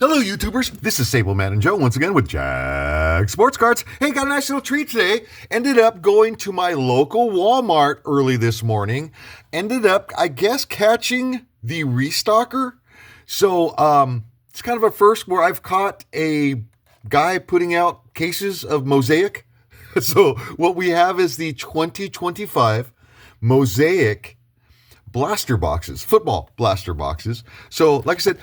Hello, YouTubers. This is Sablemanon Joe once again with Jagz Sports Cards. Hey, got a nice little treat today. Ended up going to my local Walmart early this morning. Ended up, I guess, catching the restocker. So, it's kind of a first where I've caught a guy putting out cases of Mosaic. So, what we have is the 2025 Mosaic Blaster Boxes, football blaster boxes. So, like I said,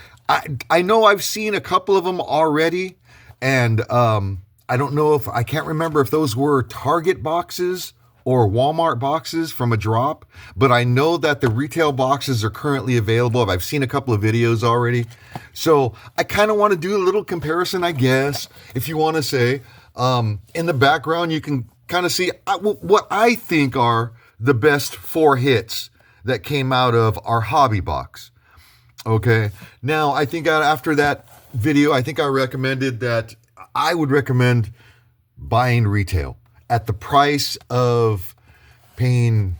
I know I've seen a couple of them already, and I don't know if I can't remember if those were Target boxes or Walmart boxes from a drop, but I know that the retail boxes are currently available. I've seen a couple of videos already, so I kind of want to do a little comparison, I guess, if you want to say. In the background, you can kind of see what I think are the best 4 hits that came out of our hobby box. Okay. Now, I think after that video, I think I recommended that I would recommend buying retail at the price of paying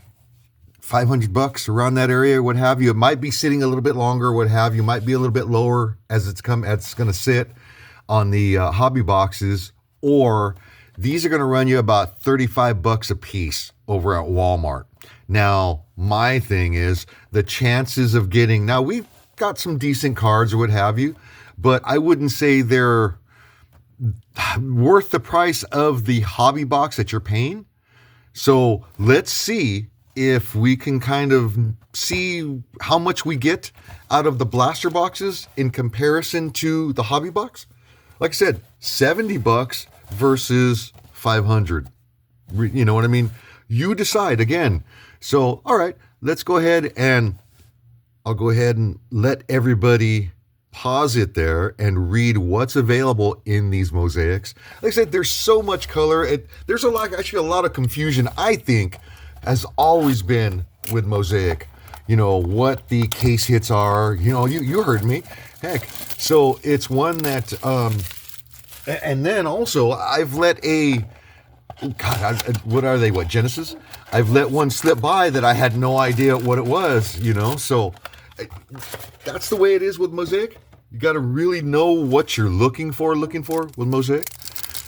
$500 around that area, what have you. It might be sitting a little bit longer, what have you. Might be a little bit lower as it's going to sit on the hobby boxes, or these are going to run you about $35 a piece over at Walmart. Now, my thing is the chances of getting, now we've got some decent cards or what have you, but I wouldn't say they're worth the price of the hobby box that you're paying. So let's see if we can kind of see how much we get out of the blaster boxes in comparison to the hobby box. Like I said, $70 versus $500. You know what I mean? You decide again. So, all right, let's go ahead and I'll go ahead and let everybody pause it there and read what's available in these mosaics. Like I said, there's so much color. There's a lot of confusion, I think, has always been with Mosaic. You know, what the case hits are. You know, you heard me. Heck, so it's one that, and then also I've let what are they? What, Genesis? I've let one slip by that I had no idea what it was, you know? So that's the way it is with Mosaic. You got to really know what you're looking for with Mosaic.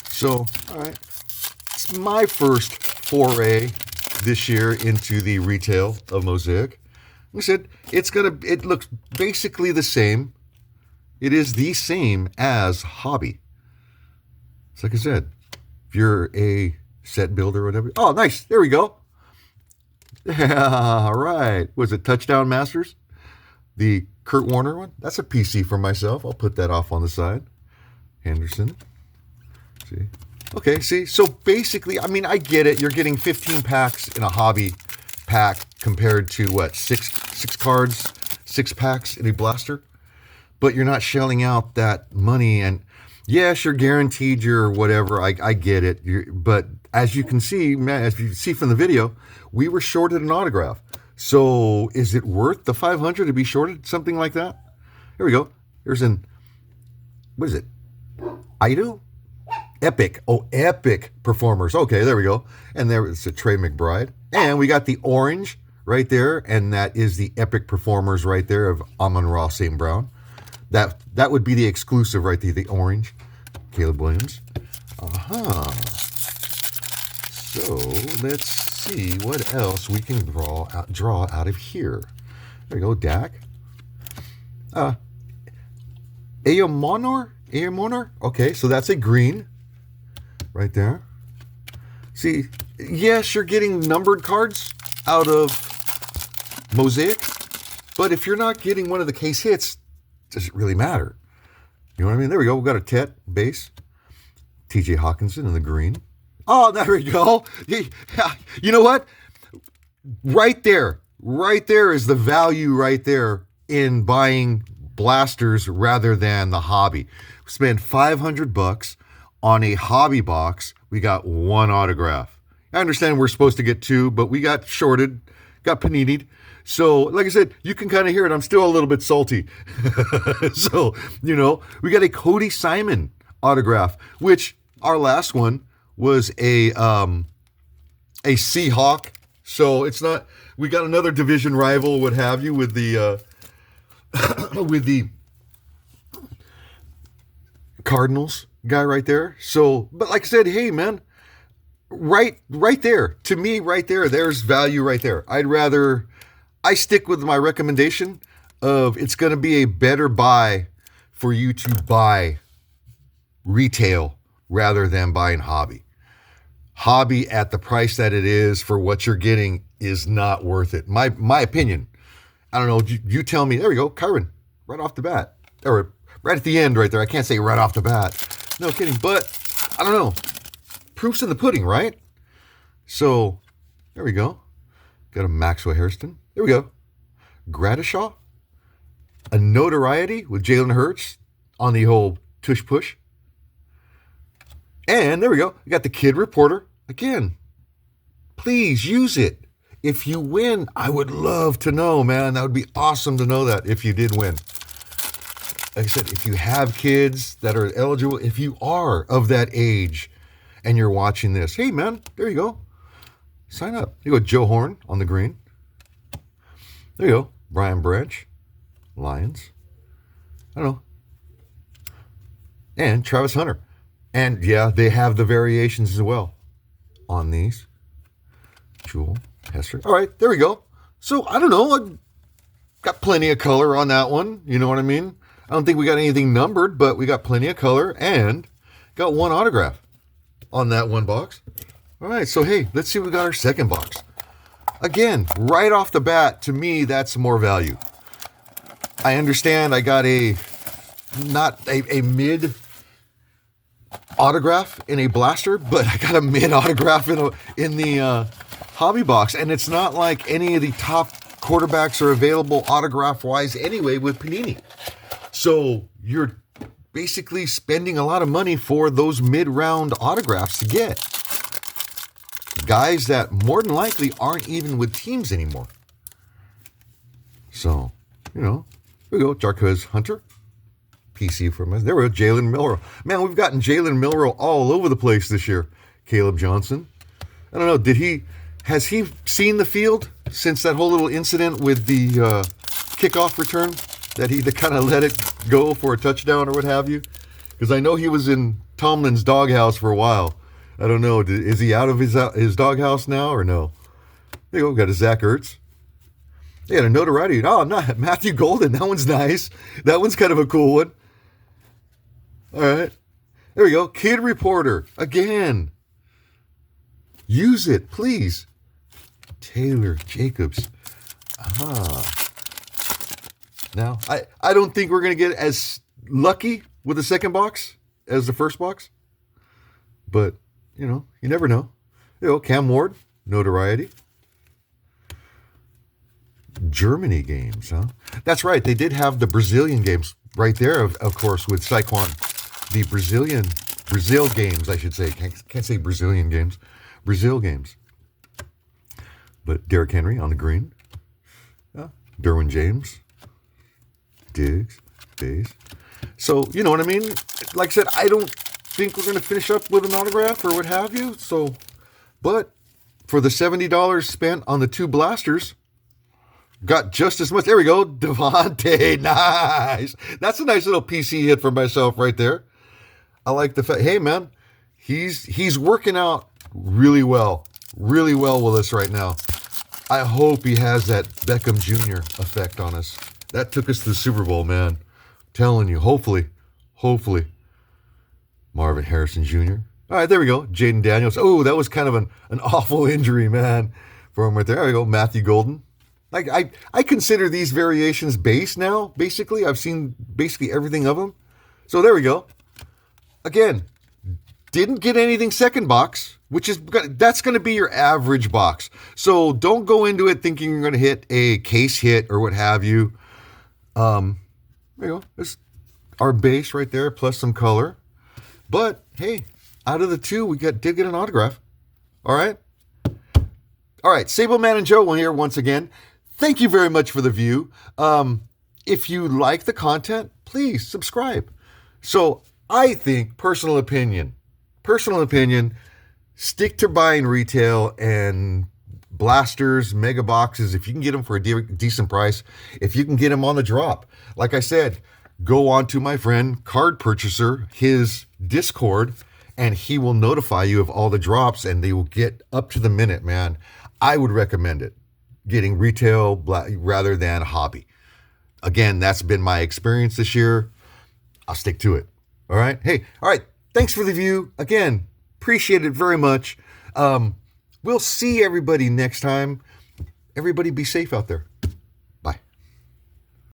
So, all right. It's my first foray this year into the retail of Mosaic. Like I said, it looks basically the same. It is the same as hobby. It's like I said, if you're a set builder or whatever. Oh, nice. There we go. Yeah, all right. Was it Touchdown Masters? The Kurt Warner one? That's a PC for myself. I'll put that off on the side. Henderson. See? Okay, see? So basically, I mean, I get it. You're getting 15 packs in a hobby pack compared to what? Six cards, 6 packs in a blaster? But you're not shelling out that money, and yes, you're guaranteed your whatever. I get it. But as you can see, as you see from the video, we were shorted an autograph. So is it worth the $500 to be shorted something like that? Here we go. Here's what is it? Ido? Epic. Oh, Epic Performers. Okay, there we go. And there it's a Trey McBride. And we got the orange right there. And that is the Epic Performers right there of Amon-Ra St. Brown. That would be the exclusive right there, the orange. Caleb Williams. So let's see what else we can draw out of here. There we go, Dak. Aomonor? Okay, so that's a green right there. See, yes, you're getting numbered cards out of Mosaic, but if you're not getting one of the case hits, does it really matter? You know what I mean? There we go. We've got a Tet base. TJ Hawkinson in the green. Oh, there we go. You know what? Right there is the value right there in buying blasters rather than the hobby. Spend $500 on a hobby box. We got 1 autograph. I understand we're supposed to get 2, but we got shorted, got panini'd. So, like I said, you can kind of hear it. I'm still a little bit salty. So, you know, we got a Cody Simon autograph, which our last one was a Seahawk. So it's not, we got another division rival, what have you, with the Cardinals guy right there. So, but like I said, hey man, right there, to me, right there, there's value right there. I stick with my recommendation of it's going to be a better buy for you to buy retail rather than buying hobby. Hobby at the price that it is for what you're getting is not worth it. My opinion. I don't know. You tell me. There we go. Kyron, right off the bat. Or right at the end right there. I can't say right off the bat. No kidding. But I don't know. Proof's in the pudding, right? So there we go. Got a Maxwell Hairston. There we go. Gradishaw. A notoriety with Jalen Hurts on the whole tush push. And there we go. We got the Kid Reporter. Again, please use it. If you win, I would love to know, man. That would be awesome to know that if you did win. Like I said, if you have kids that are eligible, if you are of that age and you're watching this, hey, man, there you go. Sign up. You go Joe Horn on the green. There you go. Brian Branch, Lions. I don't know. And Travis Hunter. And yeah, they have the variations as well on these. Jewel, Hester. All right, there we go. So I don't know. I got plenty of color on that one. You know what I mean? I don't think we got anything numbered, but we got plenty of color and got one autograph on that one box. All right, so hey, let's see what we got our second box. Again, right off the bat, to me, that's more value. I understand I got not a mid autograph in a blaster, but I got a mid autograph in the hobby box, and it's not like any of the top quarterbacks are available autograph wise anyway with Panini. So you're basically spending a lot of money for those mid round autographs to get guys that more than likely aren't even with teams anymore. So, you know, here we go. Jagz Hunter. PC from us. There we go. Jalen Milroe. Man, we've gotten Jalen Milroe all over the place this year. Caleb Johnson. I don't know. Has he seen the field since that whole little incident with the kickoff return that he kind of let it go for a touchdown or what have you? Because I know he was in Tomlin's doghouse for a while. I don't know. Is he out of his doghouse now or no? There you go. Got a Zach Ertz. They got a notoriety. Oh, not Matthew Golden. That one's nice. That one's kind of a cool one. All right. There we go. Kid Reporter. Again. Use it, please. Taylor Jacobs. Now, I don't think we're going to get as lucky with the second box as the first box. But, you know, you never know. You know, Cam Ward. Notoriety. Germany games, huh? That's right. They did have the Brazilian games right there, of course, with Saquon. The Brazil games, I should say. Can't say Brazilian games. Brazil games. But Derrick Henry on the green. Yeah. Derwin James. Diggs. Days. So, you know what I mean? Like I said, I don't think we're going to finish up with an autograph or what have you. So, but for the $70 spent on the two blasters, got just as much. There we go. Devontae. Nice. That's a nice little PC hit for myself right there. I like the fact, hey man, he's working out really well with us right now. I hope he has that Beckham Jr. effect on us. That took us to the Super Bowl, man. I'm telling you, hopefully. Marvin Harrison Jr. All right, there we go. Jaden Daniels. Oh, that was kind of an awful injury, man, for him right there. There we go. Matthew Golden. Like I consider these variations base now, basically. I've seen basically everything of them. So there we go. Again, didn't get anything second box, that's going to be your average box. So don't go into it thinking you're going to hit a case hit or what have you. There you go. There's our base right there plus some color. But hey, out of the two, we did get an autograph. All right. Sablemanon Joe here once again. Thank you very much for the view. If you like the content, please subscribe. So I think, personal opinion, stick to buying retail and blasters, mega boxes. If you can get them for a decent price, if you can get them on the drop. Like I said, go on to my friend Card Purchaser, his Discord, and he will notify you of all the drops, and they will get up to the minute, man. I would recommend it, getting retail rather than hobby. Again, that's been my experience this year. I'll stick to it. All right. Hey, all right. Thanks for the view. Again, appreciate it very much. We'll see everybody next time. Everybody be safe out there.